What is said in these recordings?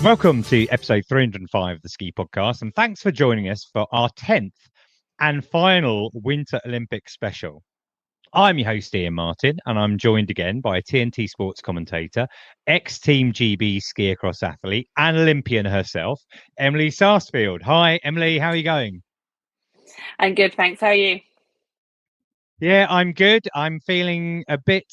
Welcome to episode 305 of the Ski Podcast, and thanks for joining us for our 10th and final Winter Olympics special. I'm your host, Iain Martin, and I'm joined again by a TNT Sports commentator, ex-Team GB ski across athlete, and Olympian herself, Emily Sarsfield. Hi, Emily, how are you going? I'm good, thanks. How are you? Yeah, I'm good. I'm feeling a bit,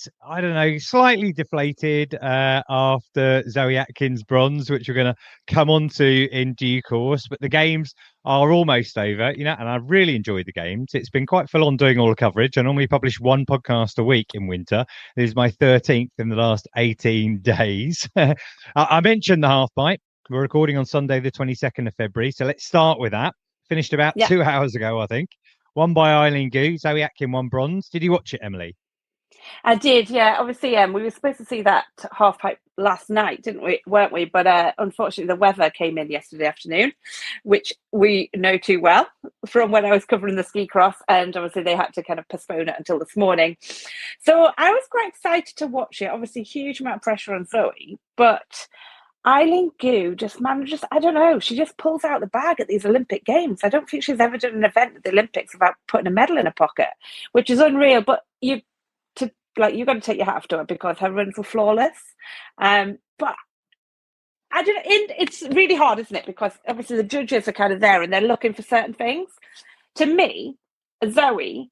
slightly deflated after Zoe Atkin's bronze, which we're going to come on to in due course. But the games are almost over, and I really enjoyed the games. It's been quite full on doing all the coverage. I normally publish one podcast a week in winter. This is my 13th in the last 18 days. I mentioned the halfpipe. We're recording on Sunday, the 22nd of February. So let's start with that. Finished about 2 hours ago, I think. Won by Eileen Gu. Zoe Atkin won bronze. Did you watch it, Emily? I did, yeah. Obviously, we were supposed to see that halfpipe last night, weren't we? But unfortunately, the weather came in yesterday afternoon, which we know too well from when I was covering the ski cross. And obviously, they had to kind of postpone it until this morning. So I was quite excited to watch it. Obviously, huge amount of pressure on Zoe, but Eileen Gu just manages, I don't know, she just pulls out the bag at these Olympic Games. I don't think she's ever done an event at the Olympics without putting a medal in her pocket, which is unreal. But you've got to take your hat off to her because her runs were flawless. But I don't. It's really hard, isn't it? Because obviously the judges are kind of there and they're looking for certain things. To me, Zoe,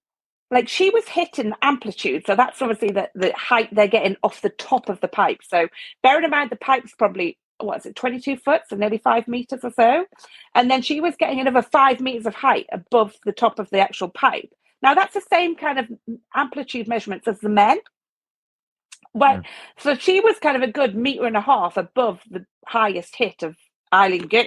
she was hitting amplitude, so that's obviously the height they're getting off the top of the pipe. So bearing in mind the pipe's probably 22 foot, so nearly 5 meters or so, and then she was getting another 5 meters of height above the top of the actual pipe. Now that's the same kind of amplitude measurements as the men. So she was kind of a good 1.5 meters above the highest hit of Eileen Gu.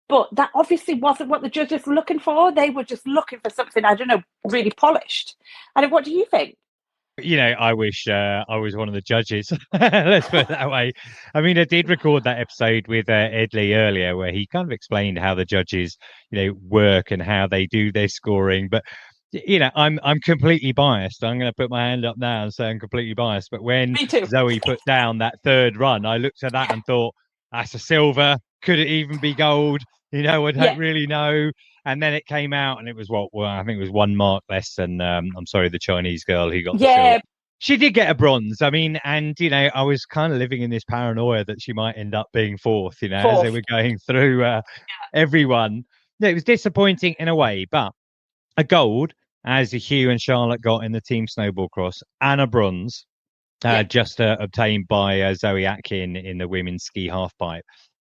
But that obviously wasn't what the judges were looking for. They were just looking for something, I don't know, really polished. And what do you think? I wish I was one of the judges. Let's put it that way. I mean, I did record that episode with Ed Lee earlier where he kind of explained how the judges, work and how they do their scoring. But, I'm completely biased. I'm going to put my hand up now and say I'm completely biased. But when Zoe put down that third run, I looked at that and thought, that's a silver. Could it even be gold? I don't really know. And then it came out and it was I think it was 1 mark less than, I'm sorry, the Chinese girl who got the silver. She did get a bronze. I mean, and, I was kind of living in this paranoia that she might end up being fourth, as they were going through everyone. It was disappointing in a way, but a gold, as Hugh and Charlotte got in the team snowball cross, and a bronze, just obtained by Zoe Atkin in the women's ski halfpipe,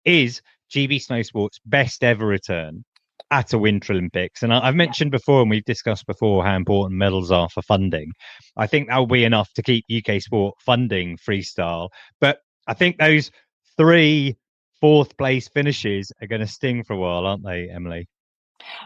is GB Snowsports' best ever return at a Winter Olympics. And I've mentioned before, and we've discussed before, how important medals are for funding. I think that will be enough to keep UK sport funding freestyle. But I think those 3 fourth place finishes are going to sting for a while, aren't they, Emily?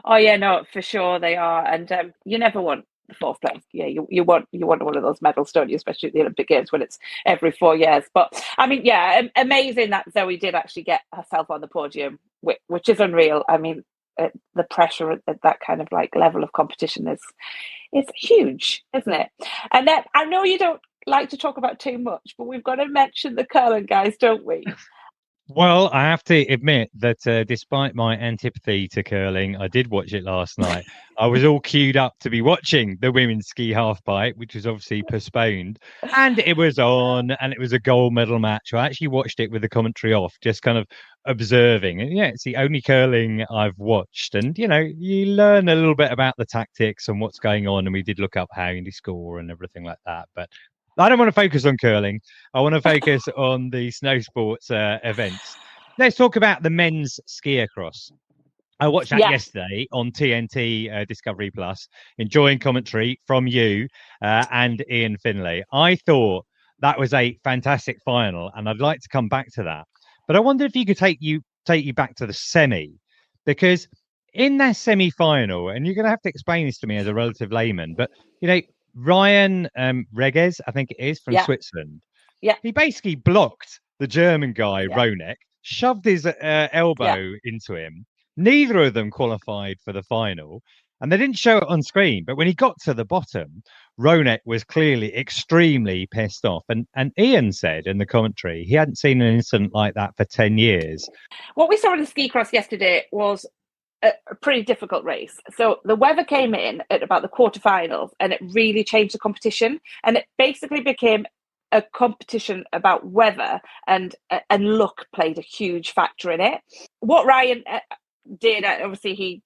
Oh yeah, no, for sure they are. And you never want the fourth place. Yeah, you want one of those medals, don't you? Especially at the Olympic Games when it's every 4 years. But I mean, amazing that Zoe did actually get herself on the podium, which is unreal. I mean, the pressure at that kind of level of competition is huge, isn't it? And then I know you don't like to talk about too much, but we've got to mention the curling guys, don't we? Well, I have to admit that despite my antipathy to curling, I did watch it last night. I was all queued up to be watching the women's ski halfpipe, which was obviously postponed, and it was on, and it was a gold medal match. I actually watched it with the commentary off, just kind of observing. And it's the only curling I've watched, and you learn a little bit about the tactics and what's going on. And we did look up how you score and everything like that, but I don't want to focus on curling. I want to focus on the snow sports events. Let's talk about the men's ski across. I watched that yesterday on TNT Discovery Plus, enjoying commentary from you and Ian Finlay. I thought that was a fantastic final, and I'd like to come back to that. But I wonder if you could take you back to the semi, because in that semi-final, and you're going to have to explain this to me as a relative layman, but Ryan Reges, I think it is, from Switzerland. Yeah, he basically blocked the German guy, Ronek, shoved his elbow into him. Neither of them qualified for the final. And they didn't show it on screen, but when he got to the bottom, Ronek was clearly extremely pissed off. And Iain said in the commentary he hadn't seen an incident like that for 10 years. What we saw in the ski cross yesterday was a pretty difficult race. So the weather came in at about the quarterfinals and it really changed the competition. And it basically became a competition about weather, and luck played a huge factor in it. What Ryan did, obviously he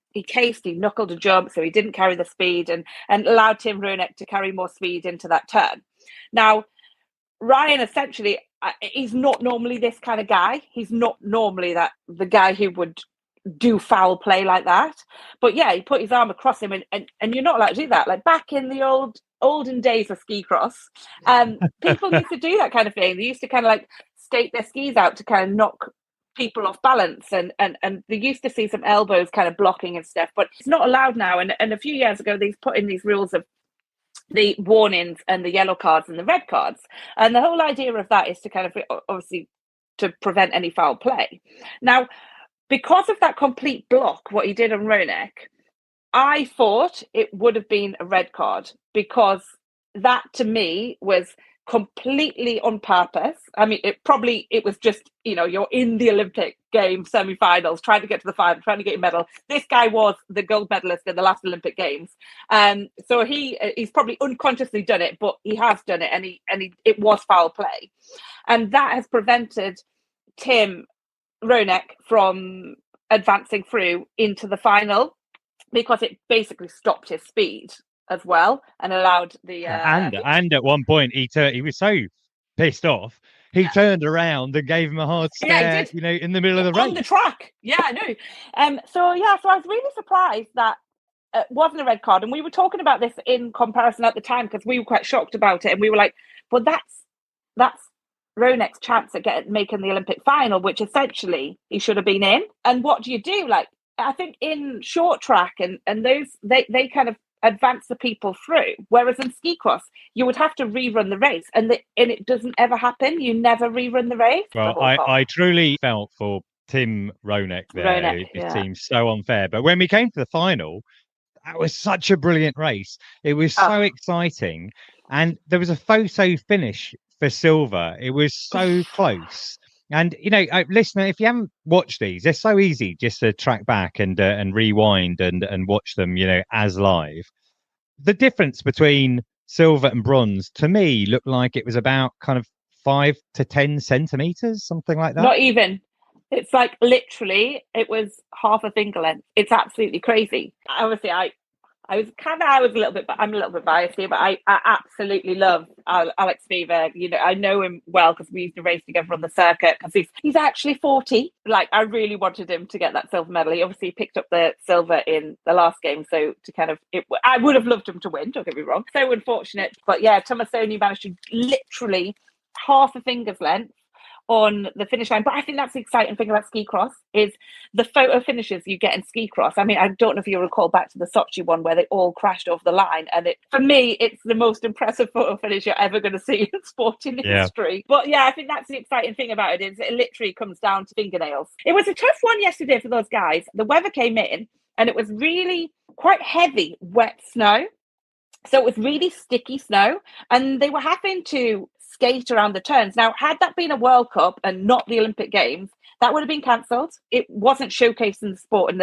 knuckled a jump, so he didn't carry the speed and allowed Tim Ronek to carry more speed into that turn. Now, Ryan essentially, he's not normally this kind of guy. He's not normally the guy who would do foul play like that. But yeah, he put his arm across him, and you're not allowed to do that. Like back in the olden days of ski cross, people used to do that kind of thing. They used to kind of like stake their skis out to kind of knock people off balance, and they used to see some elbows kind of blocking and stuff, but it's not allowed now. And a few years ago they put in these rules of the warnings and the yellow cards and the red cards, and the whole idea of that is to kind of obviously to prevent any foul play. Now, because of that complete block, what he did on Ronek, I thought it would have been a red card, because that to me was completely on purpose. I mean, it was just, you're in the Olympic Games semi-finals, trying to get to the final, trying to get a medal. This guy was the gold medalist in the last Olympic Games. So he's probably unconsciously done it, but he has done it, and it was foul play. And that has prevented Tim Ronek from advancing through into the final, because it basically stopped his speed as well and allowed the and at one point he was so pissed off he turned around and gave him a hard stare, in the middle of the race on the track. I know. So I was really surprised that it wasn't a red card, and we were talking about this in comparison at the time because we were quite shocked about it, and we were like, well, that's Ronek's chance at making the Olympic final, which essentially he should have been in. And what do you do? Like, I think in short track and those, they kind of advance the people through, whereas in ski cross you would have to rerun the race, and it doesn't ever happen. You never rerun the race. Well, I truly felt for Tim Ronek there. It seems so unfair, but when we came to the final, that was such a brilliant race. It was so exciting, and there was a photo finish for silver. It was so close. And, listener, if you haven't watched these, they're so easy just to track back and rewind and watch them, as live. The difference between silver and bronze, to me, looked like it was about kind of 5 to 10 centimetres, something like that. Not even. It's like literally, it was half a finger length. It's absolutely crazy. Obviously, I'm a little bit biased here, but I absolutely love Alex Fever. I know him well because we used to race together on the circuit, because he's actually 40. Like, I really wanted him to get that silver medal. He obviously picked up the silver in the last game, so I would have loved him to win, don't get me wrong. So unfortunate. But yeah, Tomasoni managed to literally half a finger's length on the finish line. But I think that's the exciting thing about ski cross is the photo finishes you get in ski cross. I mean, I don't know if you recall back to the Sochi one where they all crashed over the line, and for me it's the most impressive photo finish you're ever going to see in sporting history. But yeah, I think that's the exciting thing about it, is it literally comes down to fingernails. It was a tough one yesterday for those guys. The weather came in and it was really quite heavy wet snow, so it was really sticky snow, and they were having to skate around the turns. Now, had that been a World Cup and not the Olympic Games, that would have been cancelled. It wasn't showcasing the sport in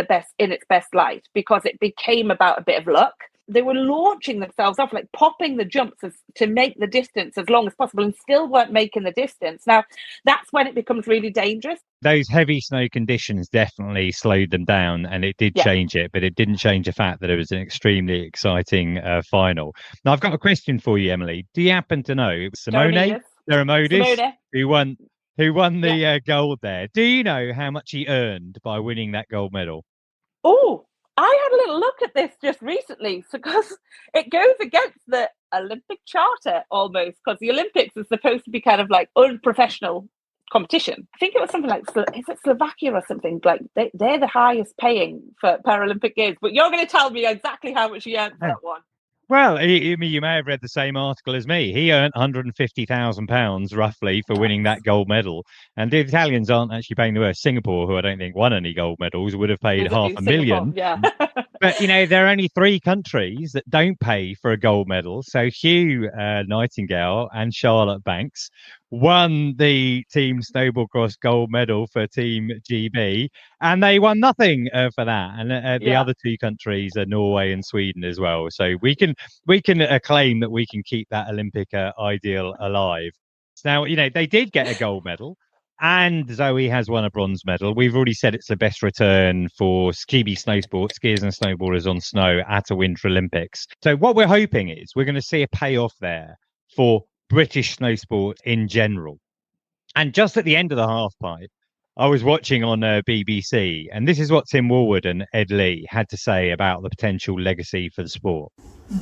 its best light, because it became about a bit of luck. They were launching themselves off, like popping the jumps to make the distance as long as possible, and still weren't making the distance. Now, that's when it becomes really dangerous. Those heavy snow conditions definitely slowed them down, and it did change it, but it didn't change the fact that it was an extremely exciting final. Now, I've got a question for you, Emily. Do you happen to know it was Simone Dermodis who won the gold there? Do you know how much he earned by winning that gold medal? Oh, I had a little look at this just recently, because it goes against the Olympic Charter almost, because the Olympics is supposed to be kind of like unprofessional competition. I think it was something like, is it Slovakia or something? Like they're the highest paying for Paralympic Games, but you're going to tell me exactly how much he earned for that one. Well, you may have read the same article as me. He earned £150,000 roughly for winning that gold medal. And the Italians aren't actually paying the worst. Singapore, who I don't think won any gold medals, would have paid $500,000. Yeah. But, there are only 3 countries that don't pay for a gold medal. So Hugh Nightingale and Charlotte Banks won the team snowboard cross gold medal for Team GB, and they won nothing for that. And the other 2 countries are Norway and Sweden as well. So we can claim that we can keep that Olympic ideal alive. Now, they did get a gold medal. And Zoe has won a bronze medal. We've already said it's the best return for GB Snowsports, skiers and snowboarders on snow at a Winter Olympics. So what we're hoping is we're going to see a payoff there for British snowsport in general. And just at the end of the halfpipe, I was watching on BBC, and this is what Tim Warwood and Ed Leigh had to say about the potential legacy for the sport.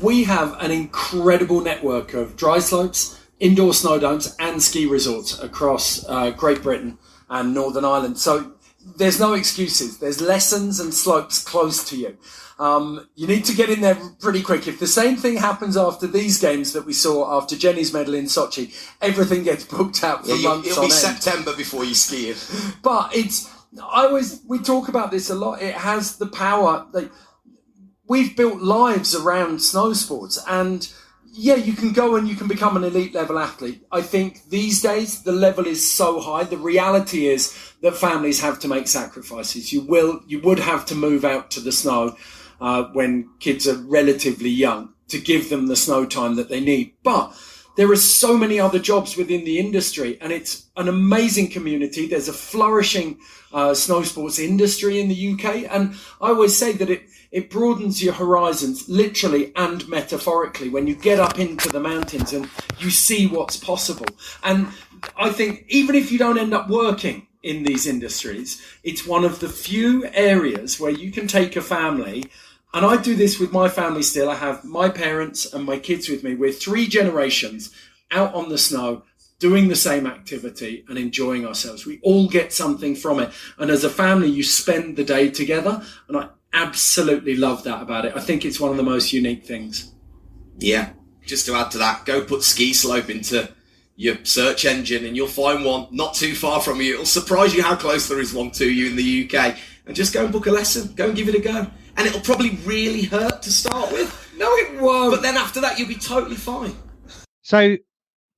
We have an incredible network of dry slopes, indoor snowdomes and ski resorts across Great Britain and Northern Ireland. So there's no excuses. There's lessons and slopes close to you. You need to get in there pretty quick. If the same thing happens after these games that we saw after Jenny's medal in Sochi, everything gets booked out for months on end. It'll be September before you ski it. But we talk about this a lot. It has the power. We've built lives around snow sports, and yeah, you can go and you can become an elite level athlete. I think these days the level is so high. The reality is that families have to make sacrifices. You would have to move out to the snow when kids are relatively young to give them the snow time that they need. But there are so many other jobs within the industry, and it's an amazing community. There's a flourishing snow sports industry in the UK, and I always say that it broadens your horizons, literally and metaphorically, when you get up into the mountains and you see what's possible. And I think even if you don't end up working in these industries, it's one of the few areas where you can take a family. And I do this with my family still. I have my parents and my kids with me. We're 3 generations out on the snow, doing the same activity and enjoying ourselves. We all get something from it. And as a family, you spend the day together. And I absolutely love that about it. I think it's one of the most unique things. Yeah, just to add to that, go put ski slope into your search engine and you'll find one not too far from you. It'll surprise you how close there is one to you in the UK. And just go and book a lesson. Go and give it a go. And it'll probably really hurt to start with. No, it won't. But then after that, you'll be totally fine. So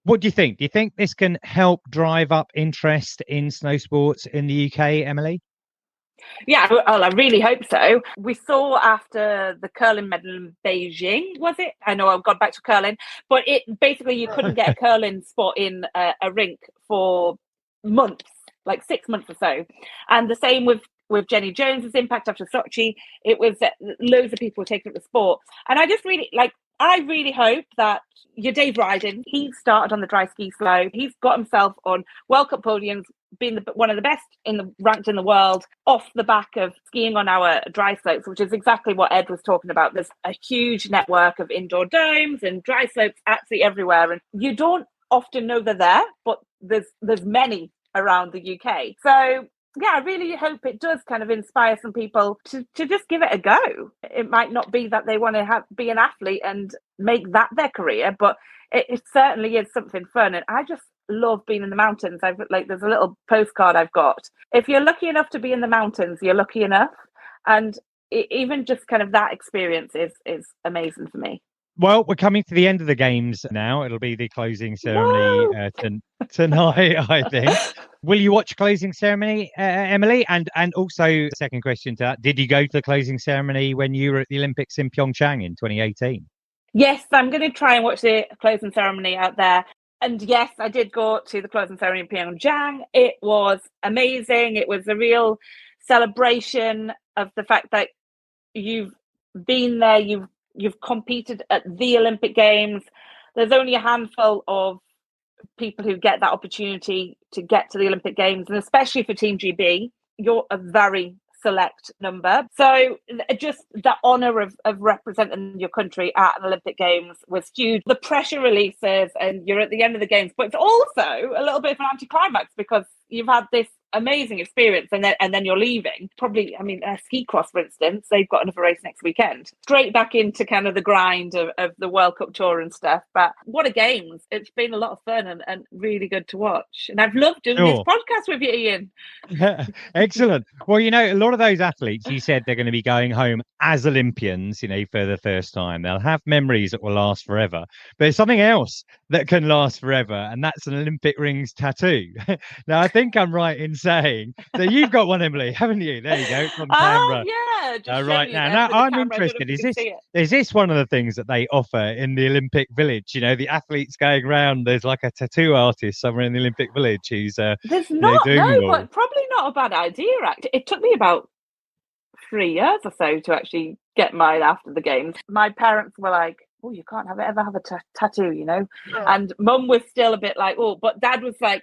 what do you think? Do you think this can help drive up interest in snow sports in the UK, Emily? Yeah, well, I really hope so. We saw after the curling medal in Beijing, was it? I know I've gone back to curling, but it basically you couldn't get a curling spot in a rink for months, like 6 months or so. And the same with Jenny Jones's impact after Sochi. It was loads of people were taking up the sport. And I just really I really hope that your Dave Ryden, he started on the dry ski slope. He's got himself on World Cup podiums, being one of the best ranked in the world off the back of skiing on our dry slopes, which is exactly what Ed was talking about. There's a huge network of indoor domes and dry slopes absolutely everywhere. And you don't often know they're there, but there's many around the UK. So yeah, I really hope it does kind of inspire some people to just give it a go. It might not be that they want to be an athlete and make that their career, but it certainly is something fun. And I just love being in the mountains. There's a little postcard I've got. If you're lucky enough to be in the mountains, you're lucky enough. And even just kind of that experience is amazing for me. Well, we're coming to the end of the games now. It'll be the closing ceremony tonight, I think. Will you watch closing ceremony, Emily? And also, second question to that, did you go to the closing ceremony when you were at the Olympics in Pyeongchang in 2018? Yes, I'm going to try and watch the closing ceremony out there. And yes, I did go to the closing ceremony in Pyeongchang. It was amazing. It was a real celebration of the fact that you've been there, you've competed at the Olympic Games. There's only a handful of people who get that opportunity to get to the Olympic Games, and especially for Team GB, you're a very select number. So just the honour of representing your country at an Olympic Games was huge. The pressure releases and you're at the end of the Games, but it's also a little bit of an anticlimax because you've had this amazing experience, and then you're leaving. Probably, I mean, ski cross, for instance, they've got another race next weekend. Straight back into kind of the grind of the World Cup Tour and stuff. But what a games. It's been a lot of fun and really good to watch. And I've loved doing this podcast with you, Iain. Excellent. Well, a lot of those athletes, you said they're going to be going home as Olympians, for the first time. They'll have memories that will last forever. But there's something else that can last forever, and that's an Olympic rings tattoo. Now, I think I'm right in saying that you've got one, Emily, haven't you? There you go. It's on camera. Oh, yeah. Right now I'm interested. Is this one of the things that they offer in the Olympic Village? The athletes going around, there's like a tattoo artist somewhere in the Olympic Village who's there's not, but probably not a bad idea, actually. It took me about 3 years or so to actually get mine after the games. My parents were like, oh, you can't ever have a tattoo, Yeah. And Mum was still a bit like, oh, but Dad was like,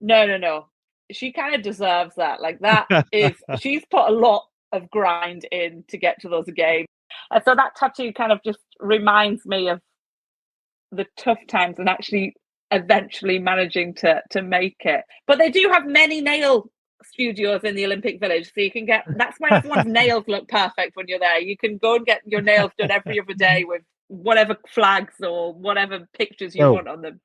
no. She kind of deserves that. Like, that is, she's put a lot of grind in to get to those games. And so that tattoo kind of just reminds me of the tough times and actually eventually managing to make it. But they do have many nail studios in the Olympic Village, so you can that's why everyone's nails look perfect when you're there. You can go and get your nails done every other day with whatever flags or whatever pictures you want on them.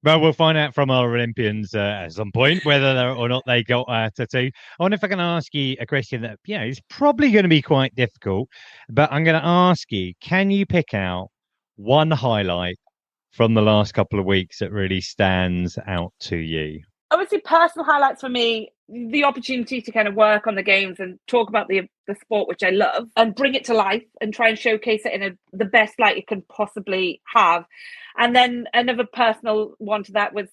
Well, we'll find out from our Olympians at some point whether or not they got a tattoo. I wonder if I can ask you a question that is probably going to be quite difficult, but I'm going to ask you, can you pick out one highlight from the last couple of weeks that really stands out to you? Obviously, personal highlights for me, the opportunity to kind of work on the games and talk about the sport, which I love, and bring it to life and try and showcase it in the best light it can possibly have. And then another personal one to that was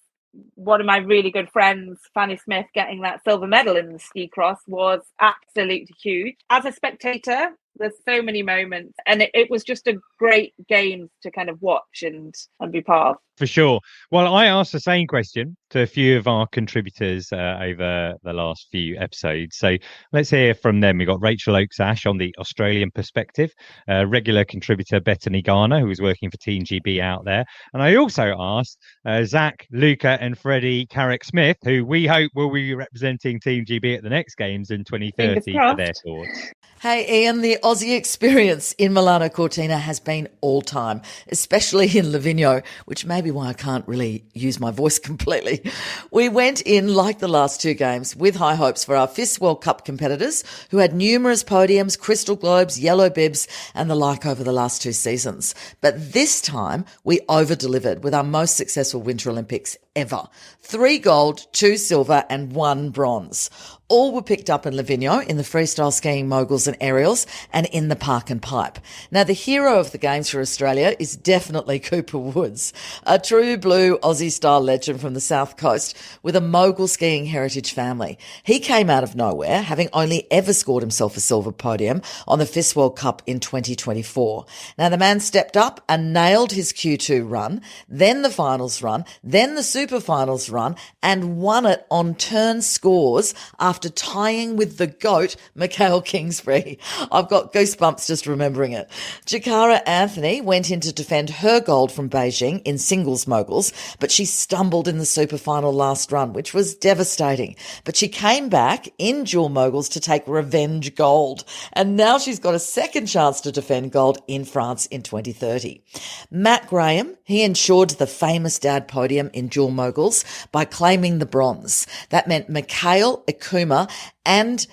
one of my really good friends, Fanny Smith, getting that silver medal in the ski cross was absolutely huge. As a spectator, there's so many moments, and it was just a great game to kind of watch and be part of. For sure. Well, I asked the same question to a few of our contributors over the last few episodes. So let's hear from them. We've got Rachael Oakes-Ash on the Australian perspective, regular contributor Betony Garner, who was working for Team GB out there. And I also asked Zak, Luca and Freddy Carrick-Smith, who we hope will be representing Team GB at the next Games in 2030 for their thoughts. Hey, Iain, the Aussie experience in Milano Cortina has been all time, especially in Livigno, which may be why I can't really use my voice completely. We went in, like the last two games, with high hopes for our FIS World Cup competitors, who had numerous podiums, crystal globes, yellow bibs, and the like over the last two seasons. But this time, we over-delivered with our most successful Winter Olympics ever. 3 gold, 2 silver, and 1 bronze. All were picked up in Livigno in the freestyle skiing moguls and aerials and in the park and pipe. Now, the hero of the Games for Australia is definitely Cooper Woods, a true blue Aussie-style legend from the South Coast with a mogul skiing heritage family. He came out of nowhere, having only ever scored himself a silver podium on the FIS World Cup in 2024. Now, the man stepped up and nailed his Q2 run, then the finals run, then the super finals run, and won it on turn scores after tying with the GOAT, Michael Kingsbury. I've got goosebumps just remembering it. Jakara Anthony went in to defend her gold from Beijing in singles moguls, but she stumbled in the super final last run, which was devastating. But she came back in dual moguls to take revenge gold. And now she's got a second chance to defend gold in France in 2030. Matt Graham, he ensured the famous dad podium in dual moguls by claiming the bronze. That meant Mikhail Ikuma and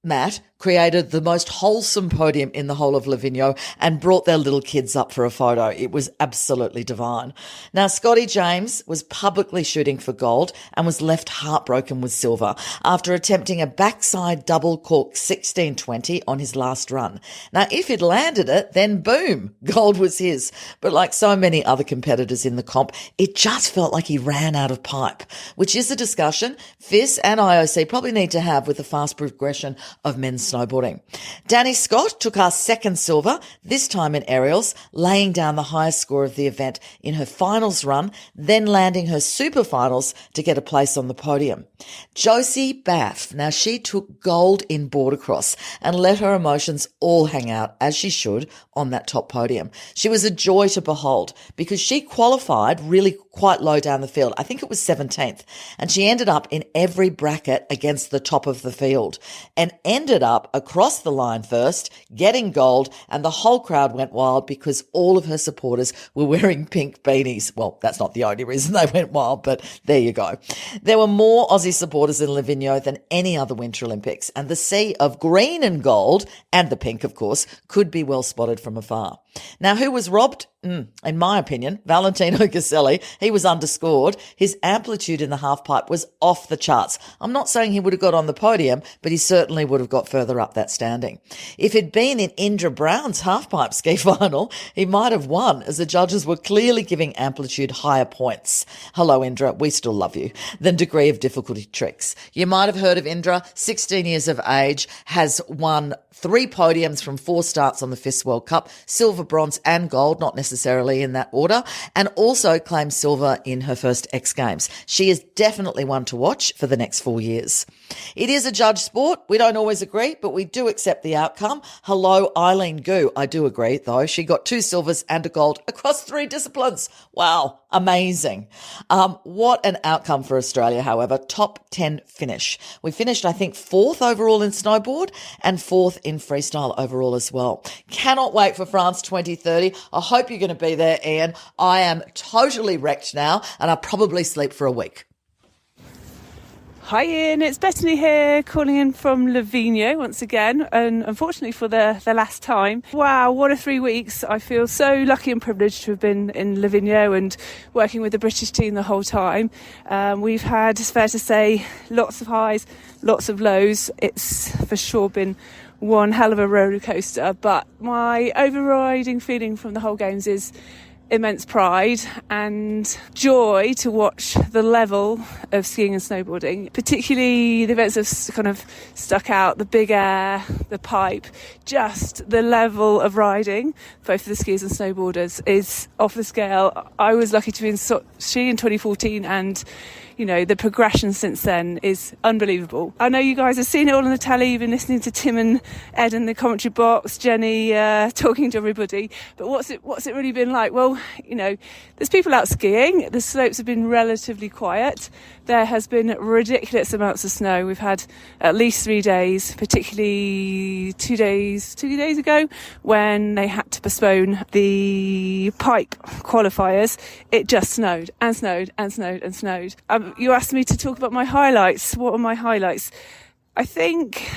Matt created the most wholesome podium in the whole of Livigno and brought their little kids up for a photo. It was absolutely divine. Now, Scotty James was publicly shooting for gold and was left heartbroken with silver after attempting a backside double cork 1620 on his last run. Now, if he'd landed it, then boom, gold was his. But like so many other competitors in the comp, it just felt like he ran out of pipe, which is a discussion FIS and IOC probably need to have with the fast progression of men's snowboarding. Danny Scott took our second silver, this time in aerials, laying down the highest score of the event in her finals run, then landing her super finals to get a place on the podium. Josie Baff, now she took gold in border cross and let her emotions all hang out, as she should, on that top podium. She was a joy to behold because she qualified really quite low down the field. I think it was 17th. And she ended up in every bracket against the top of the field and ended up across the line first, getting gold, and the whole crowd went wild because all of her supporters were wearing pink beanies. Well, that's not the only reason they went wild, but there you go. There were more Aussie supporters in Livigno than any other Winter Olympics, and the sea of green and gold, and the pink, of course, could be well spotted from afar. Now, who was robbed? In my opinion, Valentino Caselli. He was underscored. His amplitude in the halfpipe was off the charts. I'm not saying he would have got on the podium, but he certainly would have got further up that standing. If it'd been in Indra Brown's halfpipe ski final, he might have won, as the judges were clearly giving amplitude higher points. Hello, Indra, we still love you. Than degree of difficulty tricks. You might have heard of Indra, 16 years of age, has won 3 podiums from 4 starts on the FIS World Cup, silver, bronze and gold, not necessarily in that order, and also claimed silver in her first X Games. She is definitely one to watch for the next 4 years. It is a judge sport. We don't always agree, but we do accept the outcome. Hello, Eileen Gu. I do agree, though. She got 2 silvers and a gold across 3 disciplines. Wow, amazing. What an outcome for Australia, however. Top 10 finish. We finished, I think, 4th overall in snowboard and 4th in freestyle overall as well. Cannot wait for France 2030. I hope you're going to be there, Iain. I am totally wrecked now, and I'll probably sleep for a week. Hi Iain, it's Betony here, calling in from Livigno once again, and unfortunately for the last time. Wow, what a 3 weeks. I feel so lucky and privileged to have been in Livigno and working with the British team the whole time. We've had, it's fair to say, lots of highs, lots of lows. It's for sure been one hell of a roller coaster, but my overriding feeling from the whole Games is immense pride and joy to watch the level of skiing and snowboarding, particularly the events have kind of stuck out, the big air, the pipe, just the level of riding, both for the skiers and snowboarders, is off the scale. I was lucky to be in Sochi in 2014 and you know, the progression since then is unbelievable. I know you guys have seen it all on the telly. You've been listening to Tim and Ed in the commentary box, Jenny talking to everybody. But what's it really been like? Well, you know, there's people out skiing. The slopes have been relatively quiet. There has been ridiculous amounts of snow. We've had at least 3 days, particularly 2 days ago, when they had to postpone the pipe qualifiers. It just snowed and snowed and snowed and snowed. You asked me to talk about my highlights. What are my highlights? I think,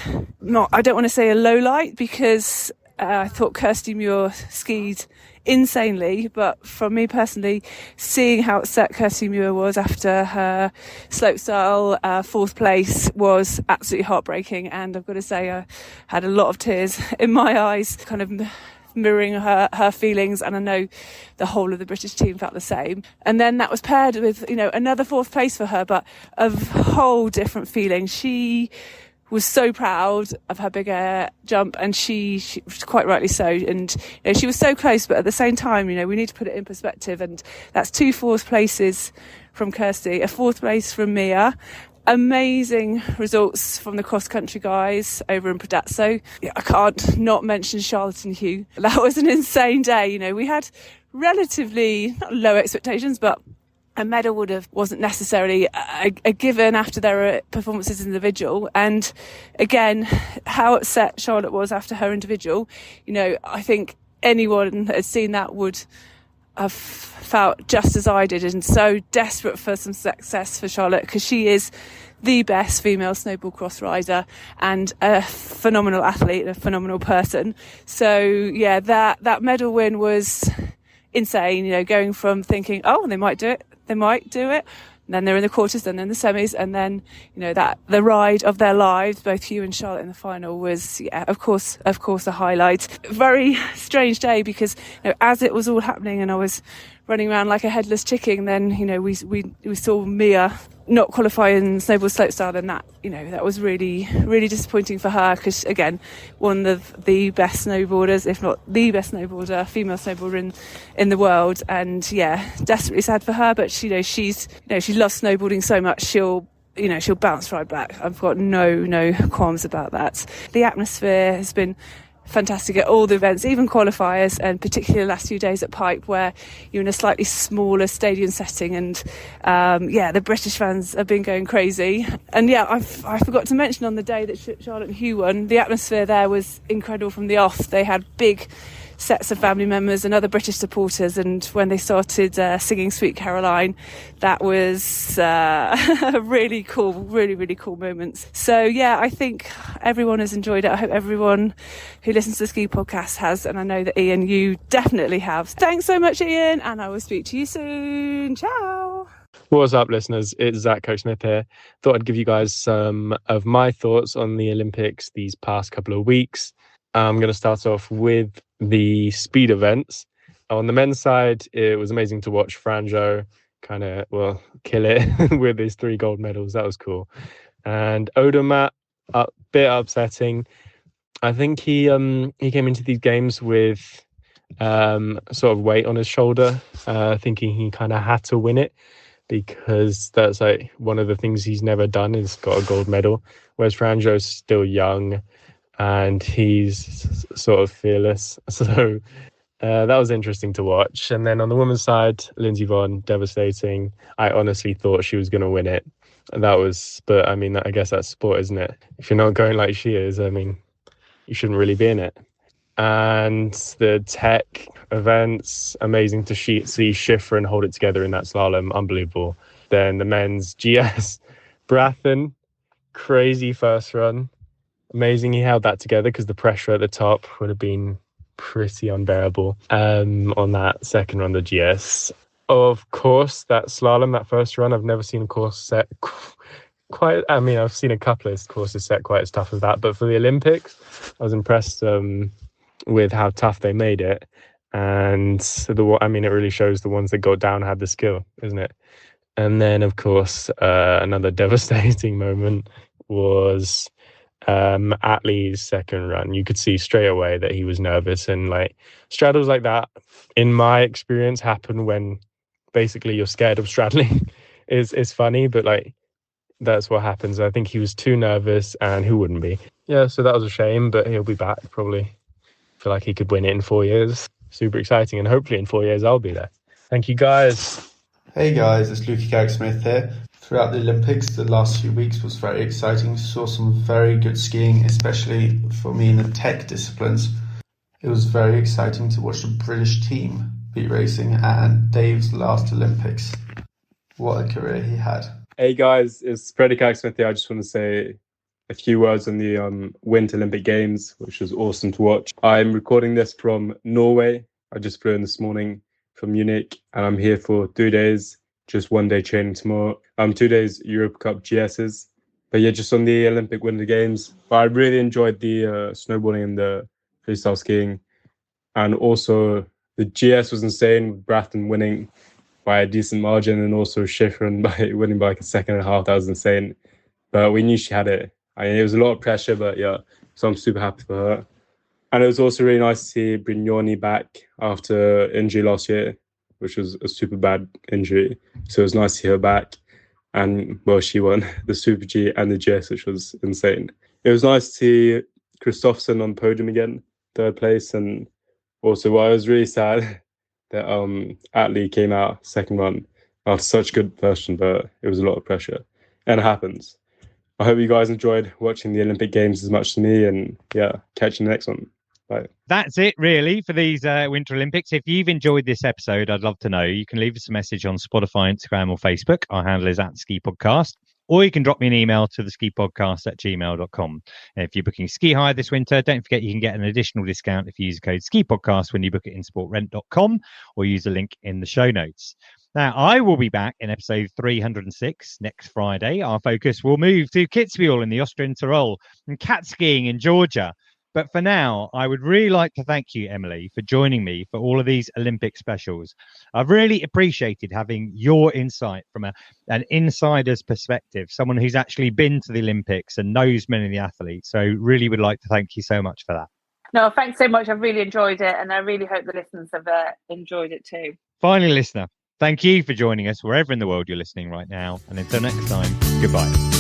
I don't want to say a low light, because I thought Kirsty Muir skied insanely, but for me personally, seeing how upset Kirsty Muir was after her slopestyle 4th place was absolutely heartbreaking, and I've got to say I had a lot of tears in my eyes, kind of mirroring her feelings, and I know the whole of the British team felt the same. And then that was paired with, you know, another 4th place for her, but a whole different feeling. She was so proud of her big air jump, and she quite rightly so. And you know, she was so close, but at the same time, you know, we need to put it in perspective. And that's 2 4th places from Kirsty, a 4th place from Mia. Amazing results from the cross-country guys over in Predazzo. I can't not mention Charlotte and Hugh. That was an insane day. You know, we had relatively not low expectations, but a medal wasn't necessarily a given after their performances individual. And again, how upset Charlotte was after her individual, you know, I think anyone that had seen that would have felt just as I did, and so desperate for some success for Charlotte, because she is the best female snowboard cross rider and a phenomenal athlete and a phenomenal person. So yeah, that medal win was insane, you know, going from thinking, oh, they might do it, and then they're in the quarters, then they're in the semis, and then, you know, that the ride of their lives, both Hugh and Charlotte in the final, was, yeah, of course a highlight. Very strange day, because, you know, as it was all happening and I was running around like a headless chicken, then, you know, we saw Mia not qualify in snowboard slopestyle, and that, you know, that was really, really disappointing for her, because again, one of the best snowboarders, if not the best snowboarder, female snowboarder in the world. And yeah, desperately sad for her, but she loves snowboarding so much, she'll bounce right back. I've got no qualms about that. The atmosphere has been fantastic at all the events, even qualifiers, and particularly the last few days at Pipe, where you're in a slightly smaller stadium setting, and the British fans have been going crazy. And I forgot to mention on the day that Charlotte and Hugh won, the atmosphere there was incredible from the off. They had big sets of family members and other British supporters, and when they started singing Sweet Caroline, that was really cool, really cool moments. So I think everyone has enjoyed it. I hope everyone who listens to the Ski Podcast has, and I know that Iain, you definitely have. Thanks so much, Iain, and I will speak to you soon. Ciao. What's up, listeners? It's Zak Carrick-Smith here. Thought I'd give you guys some of my thoughts on the Olympics these past couple of weeks. I'm going to start off with the speed events. On the men's side, it was amazing to watch Franjo kill it with his 3 gold medals. That was cool. And Odermatt, a bit upsetting. I think he came into these games with sort of weight on his shoulder, thinking he kind of had to win it, because that's like one of the things he's never done is got a gold medal, whereas Franjo's still young and he's sort of fearless. So that was interesting to watch. And then on the women's side, Lindsey Vonn, devastating. I honestly thought she was going to win it. But I mean, I guess that's sport, isn't it? If you're not going like she is, I mean, you shouldn't really be in it. And the tech events, amazing to see Schifrin hold it together in that slalom, unbelievable. Then the men's GS, Brathen, crazy first run. Amazing he held that together, because the pressure at the top would have been pretty unbearable on that second run, the GS. Of course, that slalom, that first run, I've never seen a course set quite... I mean, I've seen a couple of courses set quite as tough as that, but for the Olympics, I was impressed with how tough they made it. And it really shows the ones that got down had the skill, isn't it? And then, of course, another devastating moment was at Leigh's second run. You could see straight away that he was nervous, and like straddles like that, in my experience, happen when basically you're scared of straddling. Is funny, but like that's what happens. I think he was too nervous, and who wouldn't be? Yeah, so that was a shame, but he'll be back probably. Feel like he could win it in 4 years. Super exciting, and hopefully in 4 years I'll be there. Thank you, guys. Hey guys, it's Luca Carrick-Smith here. Throughout the Olympics, the last few weeks was very exciting. Saw some very good skiing, especially for me in the tech disciplines. It was very exciting to watch the British team be racing at Dave's last Olympics. What a career he had. Hey guys, it's Freddy Carrick-Smith here. I just want to say a few words on the Winter Olympic Games, which was awesome to watch. I'm recording this from Norway. I just flew in this morning from Munich, and I'm here for 3 days. Just 1 day training tomorrow. 2 days Europe Cup GSs. But yeah, just on the Olympic Winter Games. But I really enjoyed the snowboarding and the freestyle skiing. And also the GS was insane, with Brathen winning by a decent margin, and also Schifrin by winning by like a second and a half. That was insane. But we knew she had it. I mean, it was a lot of pressure, but yeah, so I'm super happy for her. And it was also really nice to see Brignoni back after injury last year, which was a super bad injury. So it was nice to see her back. And, well, she won the Super G and the GS, which was insane. It was nice to see Kristoffersen on the podium again, 3rd place. And also, I was really sad that Atlee came out 2nd run after such good version, but it was a lot of pressure. And it happens. I hope you guys enjoyed watching the Olympic Games as much as me, and yeah, catch you in the next one. Bye. That's it, really, for these Winter Olympics. If you've enjoyed this episode, I'd love to know. You can leave us a message on Spotify, Instagram, or Facebook. Our handle is @SkiPodcast. Or you can drop me an email to theskipodcast@gmail.com. And if you're booking ski hire this winter, don't forget you can get an additional discount if you use the code SkiPodcast when you book it in sportrent.com, or use the link in the show notes. Now, I will be back in episode 306 next Friday. Our focus will move to Kitzbühel in the Austrian Tyrol and cat skiing in Georgia. But for now, I would really like to thank you, Emily, for joining me for all of these Olympic specials. I've really appreciated having your insight from an insider's perspective, someone who's actually been to the Olympics and knows many of the athletes. So really would like to thank you so much for that. No, thanks so much. I've really enjoyed it, and I really hope the listeners have enjoyed it too. Finally, listener, thank you for joining us wherever in the world you're listening right now. And until next time, goodbye.